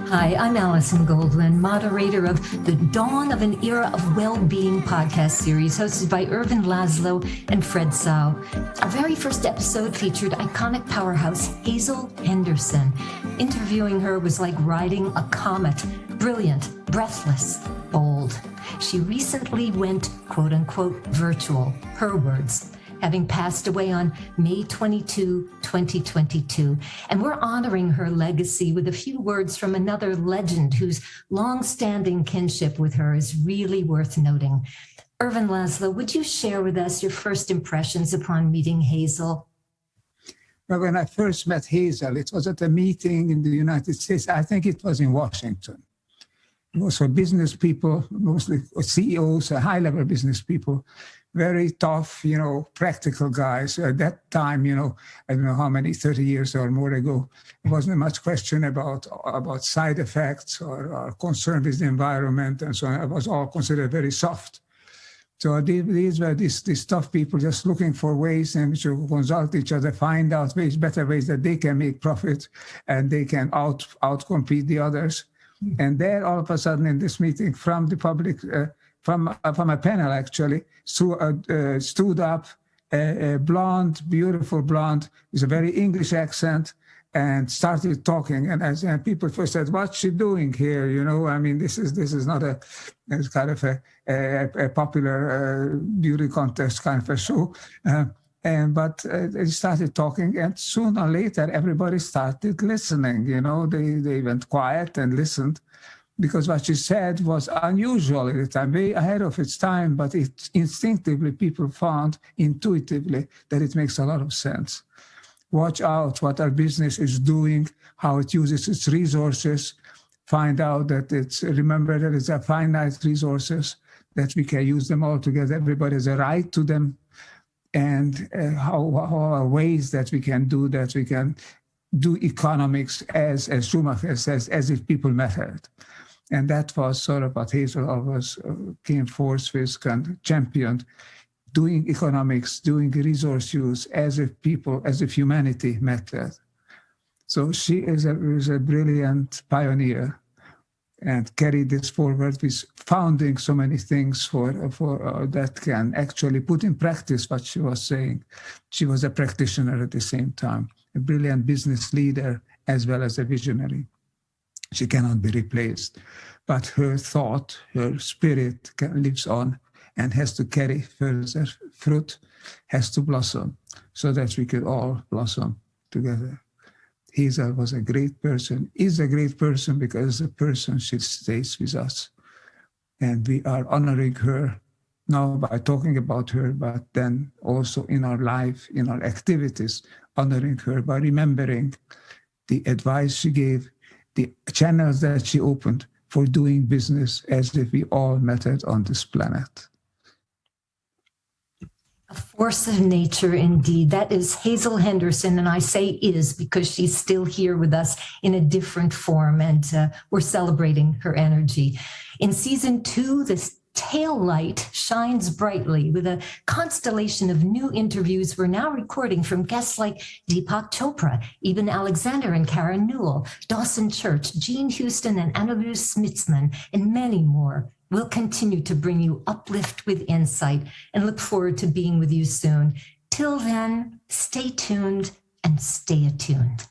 Hi, I'm Alison Goldwyn, moderator of the Dawn of an Era of Well-Being podcast series hosted by Ervin Laszlo and Fred Tsao. Our very first episode featured iconic powerhouse Hazel Henderson. Interviewing her was like riding a comet, brilliant, breathless, bold. She recently went, quote unquote, virtual, her words, having passed away on May 22, 2022. And we're honoring her legacy with a few words from another legend whose long-standing kinship with her is really worth noting. Ervin Laszlo, would you share with us your first impressions upon meeting Hazel? Well, when I first met Hazel, it was at a meeting in the United States. I think it was in Washington. It was for business people, mostly CEOs, high-level business people, very tough, practical guys. At that time, I don't know how many, 30 years or more ago, there wasn't much question about side effects or concern with the environment and so on. It was all considered very soft. So these were these tough people just looking for ways in which to consult each other, find out better ways that they can make profit and they can outcompete the others. And there, all of a sudden, in this meeting, from the public, from a panel actually, stood up a blonde, beautiful blonde with a very English accent, and started talking. And people first said, "What's she doing here?" This is not it's kind of a popular beauty contest kind of a show. But they started talking, and sooner or later, everybody started listening. They went quiet and listened, because what she said was unusual at the time, way ahead of its time, but it instinctively people found intuitively that it makes a lot of sense. Watch out what our business is doing, how it uses its resources, find out that remember that it's a finite resources, that we can use them all together. Everybody has a right to them. And how are ways that we can do that? We can do economics, as Schumacher says, as if people mattered. And that was sort of what Hazel always came forth with, kind of championed, doing economics, doing resource use as if humanity mattered. So she is a brilliant pioneer and carried this forward with founding so many things for that can actually put in practice what she was saying. She was a practitioner at the same time, a brilliant business leader as well as a visionary. She cannot be replaced, but her thought, her spirit lives on and has to carry further fruit, has to blossom so that we could all blossom together. Hazel was a great person, is a great person, because as a person she stays with us. And we are honoring her now by talking about her, but then also in our life, in our activities, honoring her by remembering the advice she gave, the channels that she opened for doing business as if we all mattered on this planet. A force of nature, indeed. That is Hazel Henderson, and I say is because she's still here with us in a different form, and we're celebrating her energy. In season 2, this tail light shines brightly with a constellation of new interviews we're now recording from guests like Deepak Chopra, Eben Alexander and Karen Newell, Dawson Church, Jean Houston and Anu Smitsman, and many more. We'll continue to bring you uplift with insight and look forward to being with you soon. Till then, stay tuned and stay attuned.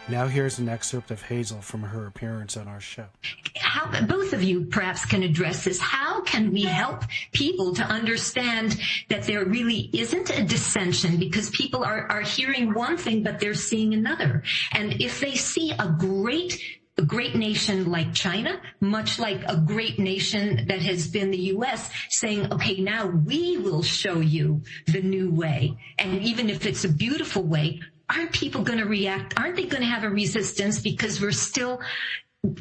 Now here's an excerpt of Hazel from her appearance on our show. How, both of you perhaps can address this. How can we help people to understand that there really isn't a dissension, because people are hearing one thing, but they're seeing another. And if they see a great nation like China, much like a great nation that has been the U.S., saying, okay, now we will show you the new way. And even if it's a beautiful way, aren't people going to react? Aren't they going to have a resistance, because we're still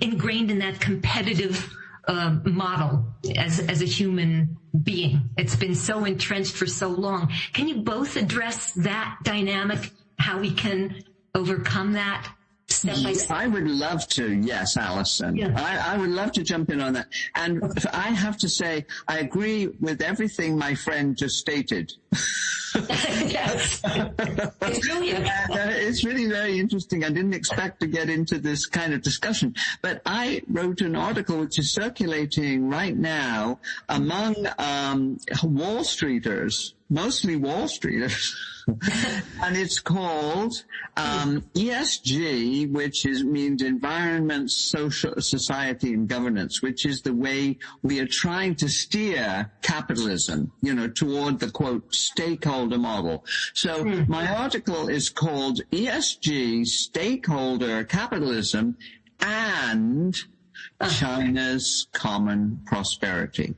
ingrained in that competitive model as a human being? It's been so entrenched for so long. Can you both address that dynamic, how we can overcome that step by step? I would love to. Yes, Alison. Yeah. I would love to jump in on that. And I have to say, I agree with everything my friend just stated. Yes. It's brilliant. It's really very interesting. I didn't expect to get into this kind of discussion, but I wrote an article which is circulating right now among Wall Streeters, mostly Wall Streeters, and it's called ESG, which means environment, social, society, and governance, which is the way we are trying to steer capitalism, toward the, quote, stakeholder model. So my article is called ESG, Stakeholder Capitalism, and China's Common Prosperity.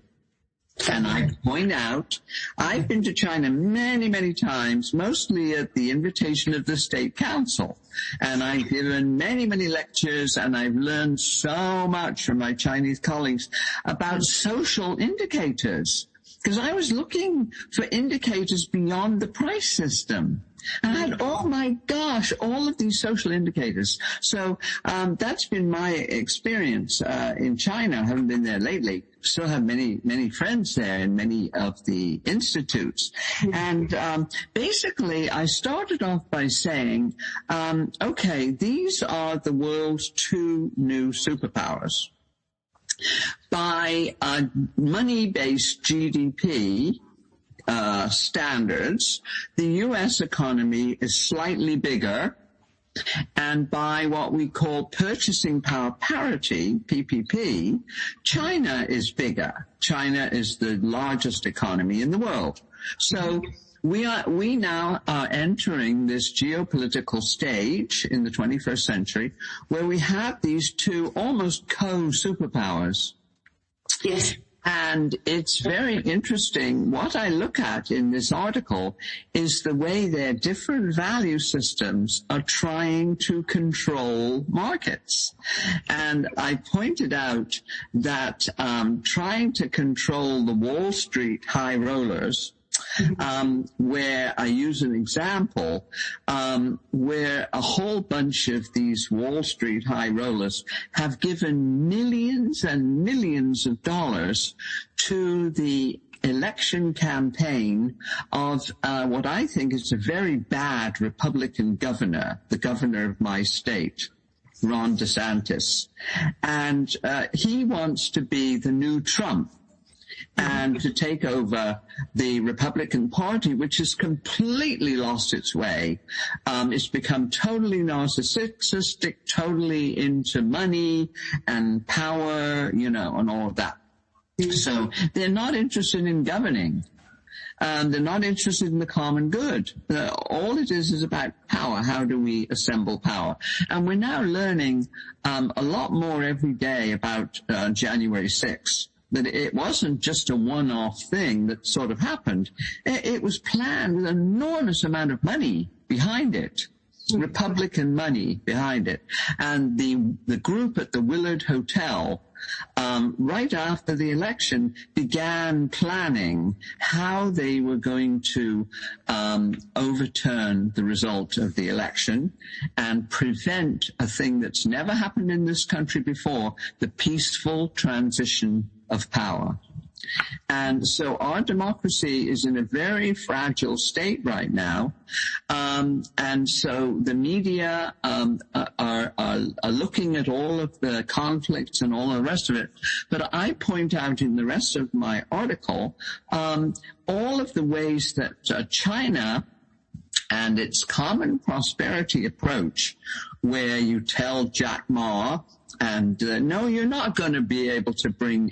And I point out, I've been to China many, many times, mostly at the invitation of the State Council. And I've given many, many lectures, and I've learned so much from my Chinese colleagues about social indicators. Because I was looking for indicators beyond the price system. And oh my gosh, all of these social indicators. So that's been my experience in China. I haven't been there lately. Still have many, many friends there in many of the institutes. And basically, I started off by saying, okay, these are the world's two new superpowers. By money-based GDP standards, the U.S. economy is slightly bigger, and by what we call purchasing power parity, PPP, China is bigger. China is the largest economy in the world. So we now are entering this geopolitical stage in the 21st century where we have these two almost co-superpowers. Yes. And it's very interesting. What I look at in this article is the way their different value systems are trying to control markets. And I pointed out that trying to control the Wall Street high rollers, where I use an example, where a whole bunch of these Wall Street high rollers have given millions and millions of dollars to the election campaign of what I think is a very bad Republican governor, the governor of my state, Ron DeSantis. And he wants to be the new Trump and to take over the Republican Party, which has completely lost its way. It's become totally narcissistic, totally into money and power, and all of that. So they're not interested in governing. They're not interested in the common good. All it is about power. How do we assemble power? And we're now learning a lot more every day about January 6th. That it wasn't just a one-off thing that sort of happened. It was planned with an enormous amount of money behind it, Republican money behind it. And the group at the Willard Hotel, right after the election, began planning how they were going to overturn the result of the election and prevent a thing that's never happened in this country before, the peaceful transition of power. And so our democracy is in a very fragile state right now. And so the media are looking at all of the conflicts and all the rest of it. But I point out in the rest of my article all of the ways that China and its common prosperity approach, where you tell Jack Ma, and no, you're not going to be able to bring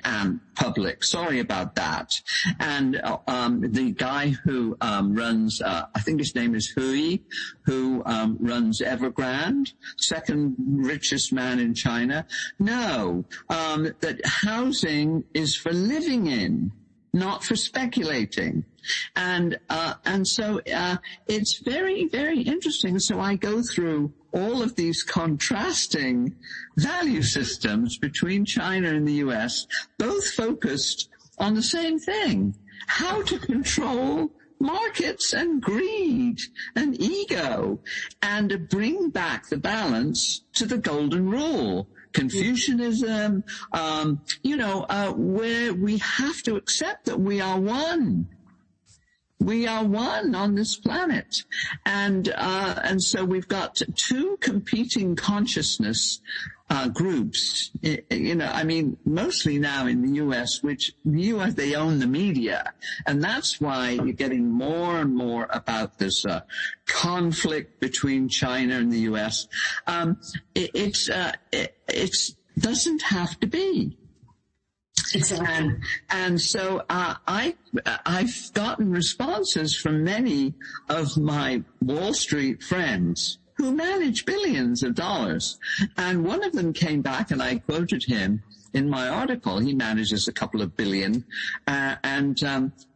public. Sorry about that. And the guy who runs, I think his name is Hui, who runs Evergrande, second richest man in China. No, that housing is for living in, not for speculating. And so it's very, very interesting. So I go through all of these contrasting value systems between China and the U.S., both focused on the same thing, how to control markets and greed and ego, and bring back the balance to the golden rule. Confucianism, where we have to accept that we are one. We are one on this planet. And so we've got two competing consciousness groups, mostly now in the U.S., they own the media. And that's why you're getting more and more about this conflict between China and the U.S. It doesn't have to be. Exactly. And so I've gotten responses from many of my Wall Street friends who manage billions of dollars. And one of them came back, and I quoted him in my article. He manages a couple of billion.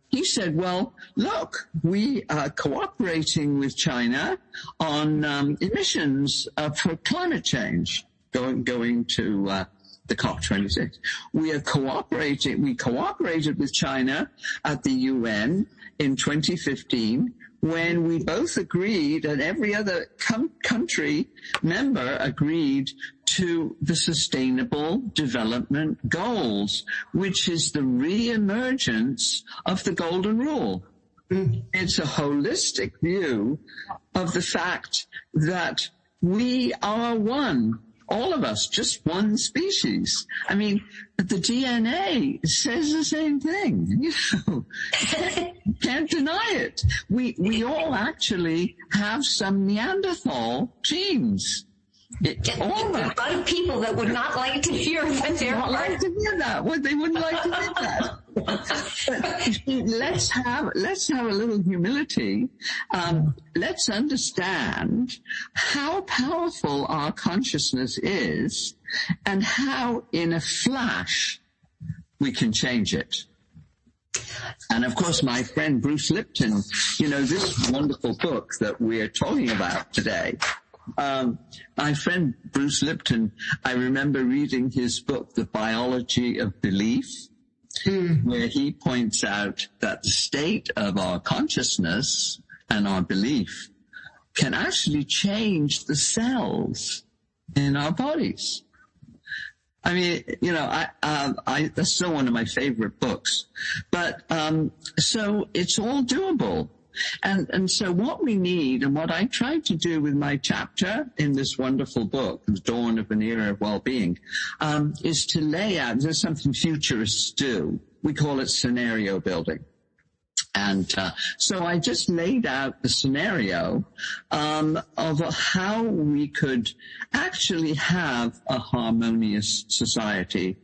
He said, well, look, we are cooperating with China on emissions for climate change, going to the COP26. We cooperated with China at the UN in 2015 when we both agreed, and every other country member agreed to the Sustainable Development Goals, which is the re-emergence of the Golden Rule. It's a holistic view of the fact that we are one. All of us, just one species. I mean, the DNA says the same thing. Can't deny it. We all actually have some Neanderthal genes. All a lot of people that would not like to hear that they're not like to hear that. Well, they wouldn't like to hear that. Let's have a little humility. Let's understand how powerful our consciousness is, and how in a flash we can change it. And of course, my friend Bruce Lipton, this wonderful book that we're talking about today. My friend Bruce Lipton, I remember reading his book, The Biology of Belief, where he points out that the state of our consciousness and our belief can actually change the cells in our bodies. I mean, that's still one of my favorite books. But so it's all doable. And so what we need, and what I tried to do with my chapter in this wonderful book, The Dawn of an Era of Well-Being, is to lay out, there's something futurists do. We call it scenario building. And so I just laid out the scenario of how we could actually have a harmonious society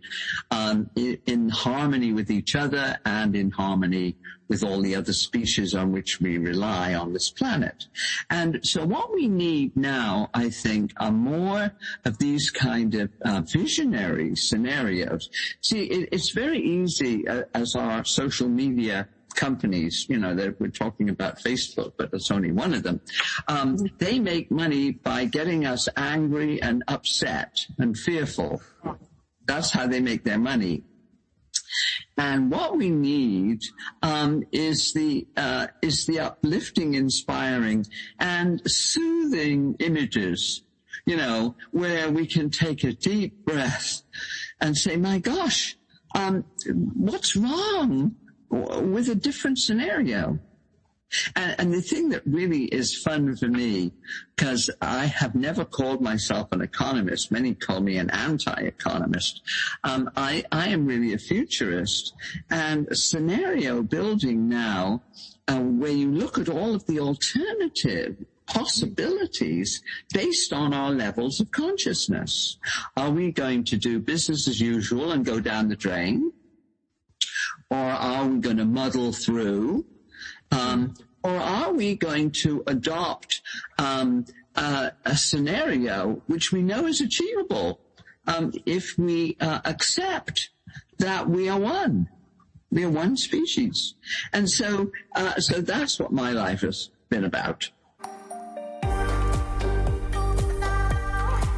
in harmony with each other and in harmony with all the other species on which we rely on this planet. And so what we need now, I think, are more of these kind of visionary scenarios. See, it's very easy as our social media companies, we're talking about Facebook, but it's only one of them. They make money by getting us angry and upset and fearful. That's how they make their money. And what we need is the uplifting, inspiring, and soothing images, where we can take a deep breath and say, my gosh, what's wrong with a different scenario? And the thing that really is fun for me, because I have never called myself an economist, many call me an anti-economist, I am really a futurist, and scenario building now, where you look at all of the alternative possibilities based on our levels of consciousness. Are we going to do business as usual and go down the drain? Or are we going to muddle through? Or are we going to adopt a scenario which we know is achievable if we accept that we are one? We are one species. And so that's what my life has been about.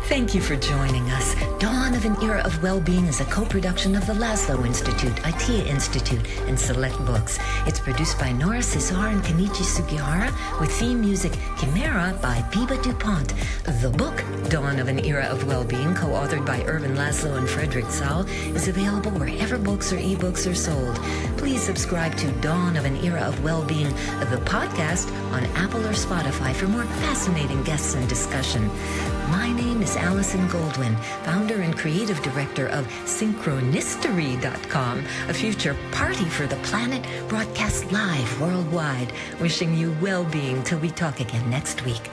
Thank you for joining us. Dawn of an Era of Well-Being is a co-production of the Laszlo Institute, ITEA Institute, and Select Books. It's produced by Nora Cesar and Kenichi Sugihara, with theme music Chimera by Biba DuPont. The book, Dawn of an Era of Well-Being, co-authored by Ervin Laszlo and Frederick Tsao, is available wherever books or ebooks are sold. Please subscribe to Dawn of an Era of Well-Being, the podcast, on Apple or Spotify for more fascinating guests and discussion. My name is Alison Goldwyn, founder and creative director of Synchronistery.com, a future party for the planet broadcast live worldwide. Wishing you well-being till we talk again next week.